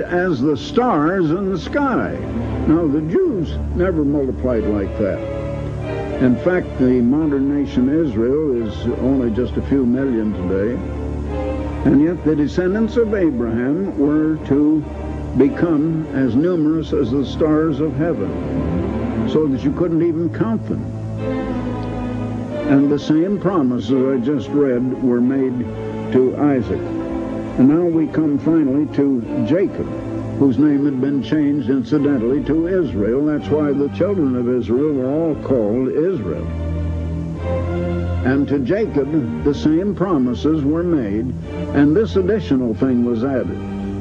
as the stars in the sky. Now, the Jews never multiplied like that. In fact, the modern nation Israel is only just a few million today, and yet the descendants of Abraham were to become as numerous as the stars of heaven, so that you couldn't even count them. And the same promises I just read were made to Isaac. And now we come finally to Jacob, whose name had been changed incidentally to Israel. That's why the children of Israel were all called Israel. And to Jacob, the same promises were made, and this additional thing was added,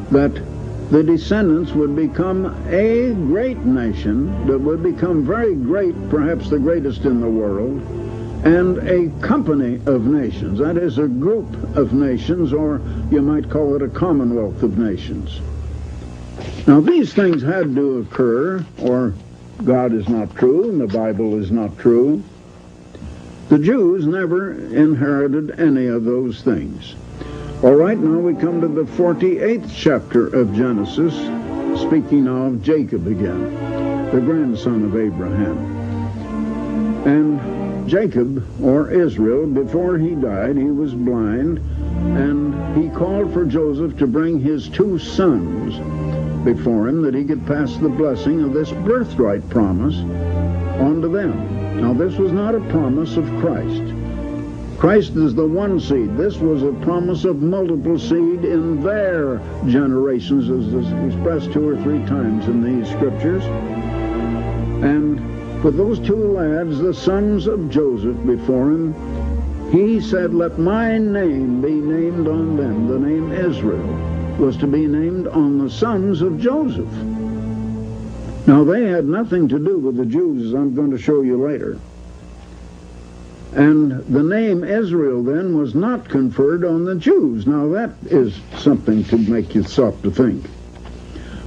that the descendants would become a great nation that would become very great, perhaps the greatest in the world, and a company of nations. That is, a group of nations, or you might call it a commonwealth of nations. Now, these things had to occur, or God is not true, and the Bible is not true. The Jews never inherited any of those things. All right, now we come to the 48th chapter of Genesis, speaking of Jacob again, the grandson of Abraham. And Jacob, or Israel, before he died, he was blind, and he called for Joseph to bring his two sons before him, that he could pass the blessing of this birthright promise onto them. Now, this was not a promise of Christ. Christ is the one seed. This was a promise of multiple seed in their generations, as is expressed 2 or 3 times in these scriptures. And for those two lads, the sons of Joseph before him, he said, "Let my name be named on them." The name Israel was to be named on the sons of Joseph. Now, they had nothing to do with the Jews, as I'm going to show you later. And the name Israel then was not conferred on the Jews. Now, that is something to make you stop to think.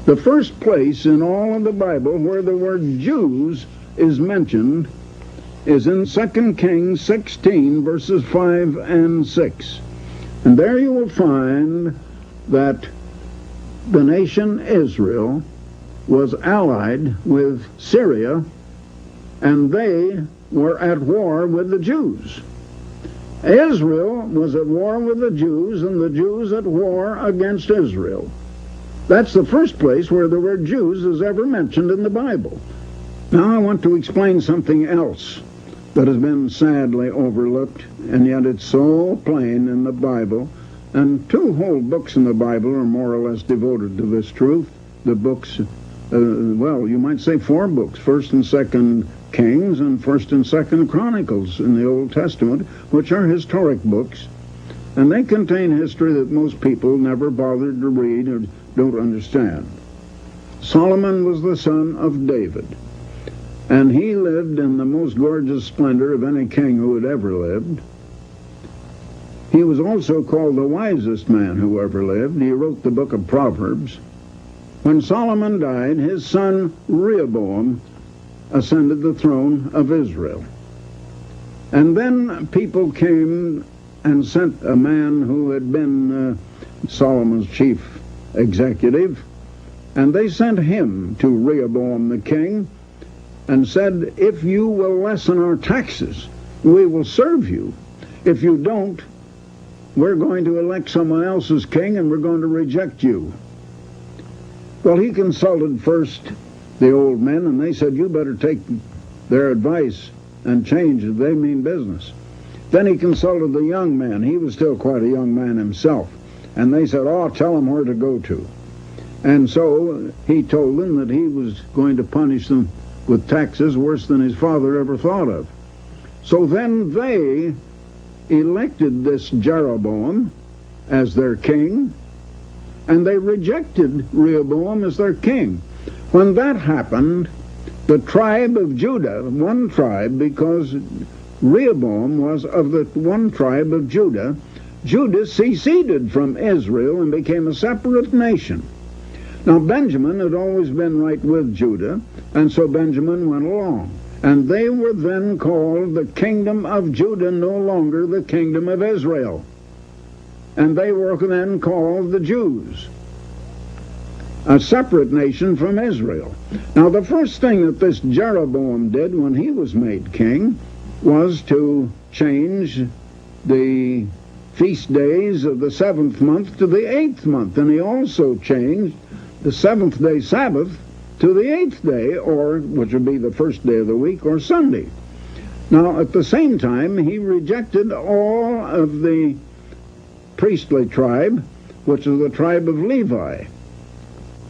The first place in all of the Bible where the word Jews is mentioned is in 2 Kings 16, verses 5 and 6. And there you will find that the nation Israel was allied with Syria, and they were at war with the Jews. Israel was at war with the Jews, and the Jews at war against Israel. That's the first place where the word Jews is ever mentioned in the Bible. Now I want to explain something else that has been sadly overlooked, and yet it's so plain in the Bible. And 2 whole books in the Bible are more or less devoted to this truth. The books, well, you might say 4 books, 1st and 2nd Kings and 1st and 2nd Chronicles in the Old Testament, which are historic books. And they contain history that most people never bothered to read or don't understand. Solomon was the son of David, and he lived in the most gorgeous splendor of any king who had ever lived. He was also called the wisest man who ever lived. He wrote the book of Proverbs. When Solomon died, his son Rehoboam ascended the throne of Israel. And then people came and sent a man who had been Solomon's chief executive, and they sent him to Rehoboam the king and said, "If you will lessen our taxes, we will serve you. If you don't, we're going to elect someone else as king, and we're going to reject you." Well, he consulted first the old men, and they said, "You better take their advice and change it. They mean business." Then he consulted the young man. He was still quite a young man himself. And they said, "Oh, tell him where to go to." And so he told them that he was going to punish them with taxes worse than his father ever thought of. So then they elected this Jeroboam as their king, and they rejected Rehoboam as their king. When that happened, the tribe of Judah, one tribe, because Rehoboam was of the one tribe of Judah, Judah seceded from Israel and became a separate nation. Now, Benjamin had always been right with Judah, and so Benjamin went along. And they were then called the kingdom of Judah, no longer the kingdom of Israel. And they were then called the Jews. a separate nation from Israel. Now, the first thing that this Jeroboam did when he was made king was to change the feast days of the 7th month to the 8th month, and he also changed the 7th day Sabbath to the 8th day, or which would be the first day of the week, or Sunday. Now, at the same time, he rejected all of the priestly tribe, which is the tribe of Levi,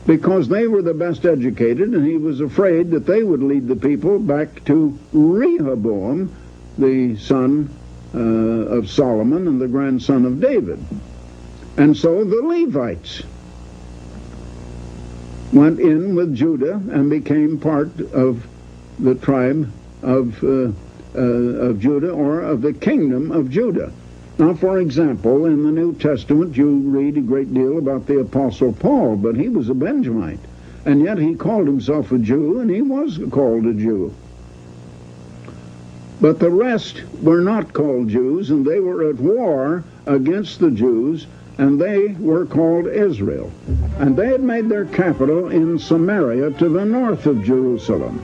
because they were the best educated, and he was afraid that they would lead the people back to Rehoboam, the son of Solomon and the grandson of David. And so the Levites went in with Judah and became part of the tribe of Judah, or of the kingdom of Judah. Now, for example, in the New Testament, you read a great deal about the Apostle Paul, but he was a Benjamite, and yet he called himself a Jew, and he was called a Jew. But the rest were not called Jews, and they were at war against the Jews, and they were called Israel. And they had made their capital in Samaria to the north of Jerusalem.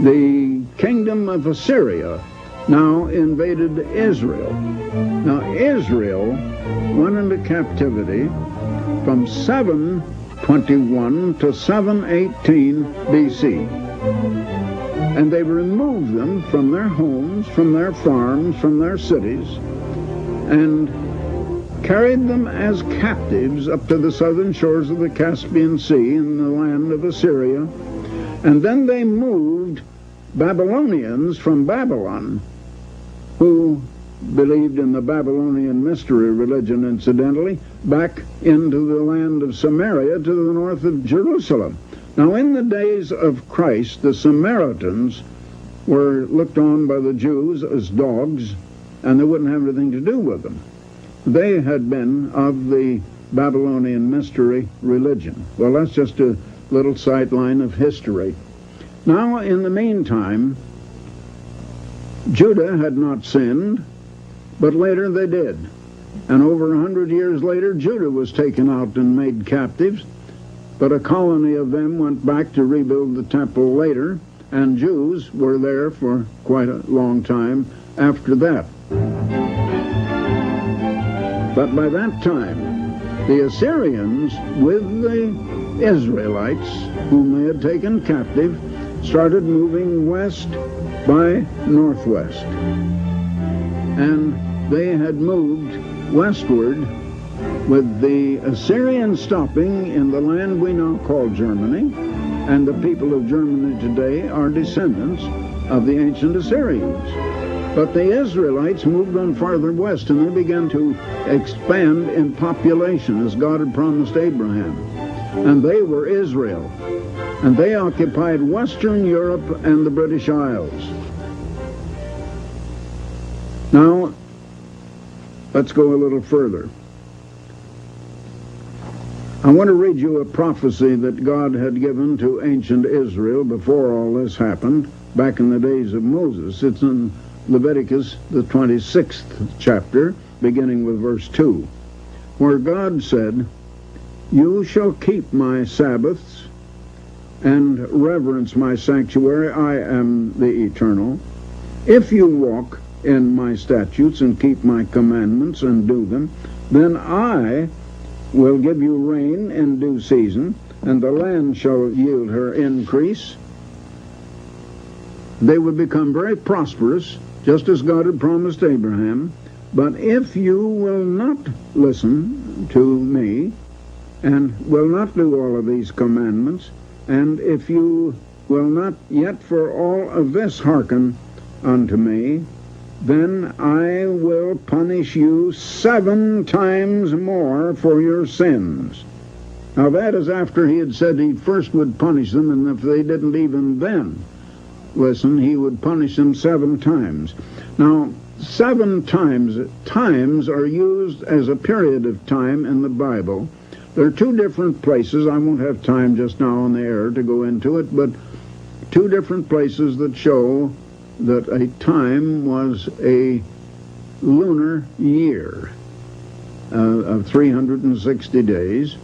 The kingdom of Assyria now invaded Israel. Now, Israel went into captivity from 721 to 718 BC. And they removed them from their homes, from their farms, from their cities, and carried them as captives up to the southern shores of the Caspian Sea in the land of Assyria. And then they moved Babylonians from Babylon, who believed in the Babylonian mystery religion, incidentally, back into the land of Samaria to the north of Jerusalem. Now, in the days of Christ, the Samaritans were looked on by the Jews as dogs, and they wouldn't have anything to do with them. They had been of the Babylonian mystery religion. Well, that's just a little sideline of history. Now, in the meantime, Judah had not sinned, but later they did. And over 100 years later, Judah was taken out and made captives, but a colony of them went back to rebuild the temple later, and Jews were there for quite a long time after that. But by that time, the Assyrians, with the Israelites, whom they had taken captive, started moving west by northwest. And they had moved westward with the Assyrians stopping in the land we now call Germany, and the people of Germany today are descendants of the ancient Assyrians. But the Israelites moved on farther west, and they began to expand in population as God had promised Abraham. And they were Israel. And they occupied Western Europe and the British Isles. Now, let's go a little further. I want to read you a prophecy that God had given to ancient Israel before all this happened, back in the days of Moses. It's in Leviticus, the 26th chapter, beginning with verse 2, where God said, "You shall keep my Sabbaths and reverence my sanctuary. I am the Eternal. If you walk in my statutes and keep my commandments and do them, then I will give you rain in due season, and the land shall yield her increase." They would become very prosperous, just as God had promised Abraham. But if you will not listen to me, and will not do all of these commandments, and if you will not yet for all of this hearken unto me, then I will punish you 7 times more for your sins. Now that is after he had said he first would punish them, and if they didn't even then listen, he would punish them 7 times. Now, 7 times are used as a period of time in the Bible. There are 2 different places. I won't have time just now on the air to go into it, but 2 different places that show that a time was a lunar year of 360 days.